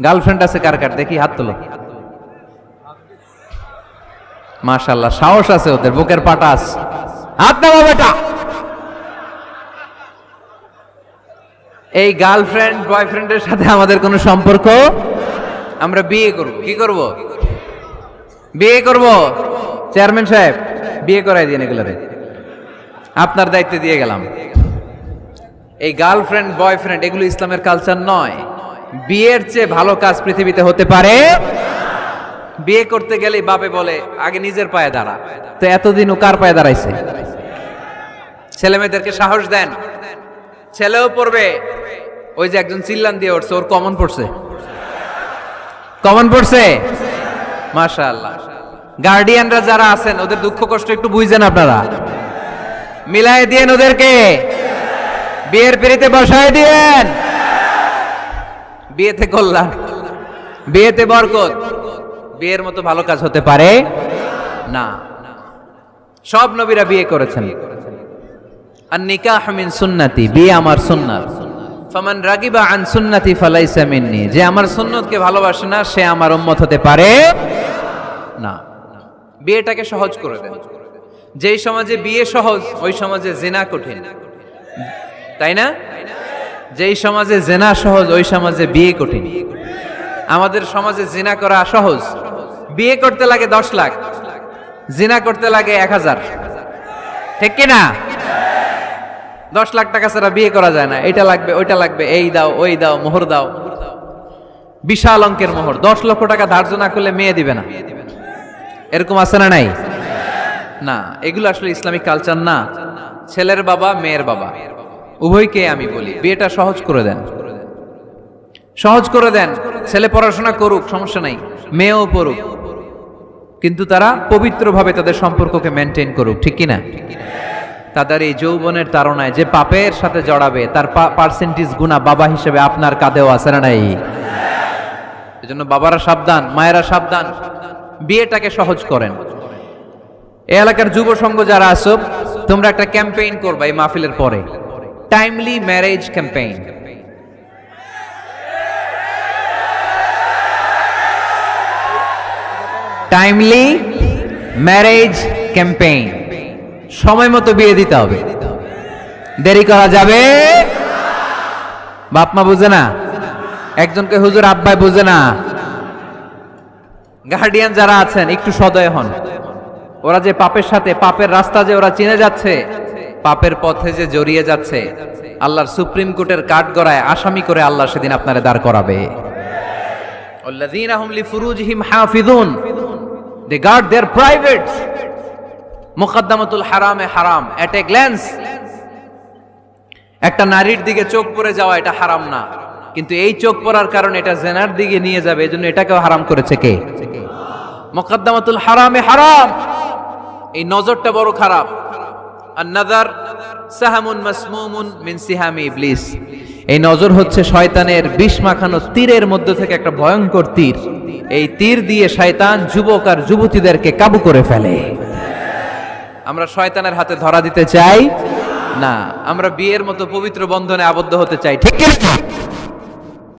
Girlfriend আছে কার কার দেখি হাত তোলো। মাশাআল্লাহ, সাহস আছে ওদের, বুকের পাটা আছে। হাত নামা বেটা। এই গার্লফ্রেন্ড বয়ফ্রেন্ডের সাথে আমাদের কোনো সম্পর্ক, আমরা বিয়ে করব। কি করব? বিয়ে করব। চেয়ারম্যান সাহেব বিয়ে করাই দিন এগুলোরে, আপনার দায়িত্বে দিয়ে গেলাম। এই গার্লফ্রেন্ড বয়ফ্রেন্ড এগুলো ইসলামের কালচার নয়। বিয়ের চেয়ে ভালো কাজ পৃথিবীতে হতে পারে। বিয়ে করতে গেলেই বাপে বলে আগে নিজের পায়ে দাঁড়া। তো এতদিন ও কার পায়ে দাঁড়াইছে? ছেলে মেয়েদেরকে সাহস দেন, ছেলেও পড়বে। ওই যে একজন চিল্লান দিয়ে উঠছে, ওর কমন পড়ছে, কমন পড়ছে। মাশাআল্লাহ। গার্ডিয়ানরা যারা আছেন ওদের দুঃখ কষ্ট একটু বুঝছেন আপনারা, মিলাই দিয়েন ওদেরকে, বিয়ের পিড়িতে বসায় দিয়েন। বিয়েতে কল্যাণ, বিয়েতে বরকত। বিয়ের মতো ভালো কাজ হতে পারে না। সব নবীরা বিয়ে করেছেন। আর নিকাহ মিন সুন্নতি, বিয়ে আমার সুন্নাত। ফামান রাগিবা আন সুন্নতি ফালাইসা মিন্নি, যে আমার সুন্নতকে ভালোবাসে না সে আমার উম্মত হতে পারে না। বিয়েটাকে সহজ করে দেন। যেই সমাজে বিয়ে সহজ ওই সমাজে জিনা কঠিন, তাই না? যেই সমাজে জিনা সহজ ওই সমাজে বিয়ে কঠিন। আমাদের সমাজে জিনা করা সহজ, বিয়ে করতে লাগে 10 লাখ, জিনা করতে লাগে 1000, ঠিক কি না? 10 লাখ টাকা ছাড়া বিয়ে করা যায় না। এটা লাগবে, ওইটা লাগবে, এই দাও, ওই দাও, মোহর দাও, বিশাল অঙ্কের মোহর। 10 লক্ষ টাকা ধার্য না করলে মেয়ে দিবে না, এরকম আছে না নাই? না, এগুলো আসলে ইসলামিক কালচার না। ছেলের বাবা মেয়ের বাবা উভয়কে আমি বলি বিয়েটা সহজ করে দেন, সহজ করে দেন। ছেলে পড়াশোনা করুক, সমস্যা নাই, মেয়েও পড়ুক, কিন্তু তারা পবিত্রভাবে তাদের সম্পর্ককে মেনটেন করুক, ঠিক কিনা? তাদের এই যৌবনের তাড়নায় যে পাপের সাথে জড়াবে তার পার্সেন্টেজ গুণা বাবা হিসেবে আপনার কাঁধেও আছে না নাই? এজন্য বাবারা সাবধান, মায়েরা সাবধান, বিয়েটাকে সহজ করেন। এই এলাকার যুব সংঘ যারা আছো, তোমরা একটা ক্যাম্পেইন করবা এই মাহফিলের পরে, timely marriage campaign. Timely marriage campaign, সময় মতো বিয়ে দিতে হবে, দেরি করা যাবে। বাপ মা বুঝে না, একজনকে হুজুর আব্বাই বুঝে না। গার্ডিয়ান যারা আছেন একটু সদয় হন। ওরা যে পাপের সাথে, পাপের রাস্তা যে ওরা চিনে যাচ্ছে, পাপের পথে যে জড়িয়ে যাচ্ছে, আল্লাহর সুপ্রিম কোর্টের কাঠগড়ায় আসামি করে আল্লাহ সেদিন আপনারে দাঁড় করাবে। আল্লাযীনা হুম লিফুরুজিহিম হাফিজুন, দে গার্ড देयर প্রাইভেটস। মুকদ্দামাতুল হারামে হারাম, এট এ গ্ল্যান্স। একটা নারীর দিকে চোখ পড়ে যাওয়া এটা হারাম না, কিন্তু এই চোখ পড়ার কারণে এটা জেনার দিকে নিয়ে যাবে, এজন্য এটাকেও হারাম করেছে কে? মুকদ্দামাতুল হারামে হারাম। এই নজরটা বড় খারাপ। আর নাযার সাহামুন মাসমুমুন মিন সিহামি ইবলিস, এই নজর হচ্ছে শয়তানের বিষ মাখানো তীরের মধ্যে থেকে একটা ভয়ঙ্কর তীর। এই তীর দিয়ে শয়তান যুবক আর যুবতীদেরকে কাবু করে ফেলে। আমরা শয়তানের হাতে ধরা দিতে চাই না, আমরা বিয়ের মতো পবিত্র বন্ধনে আবদ্ধ হতে চাই, ঠিক কি না?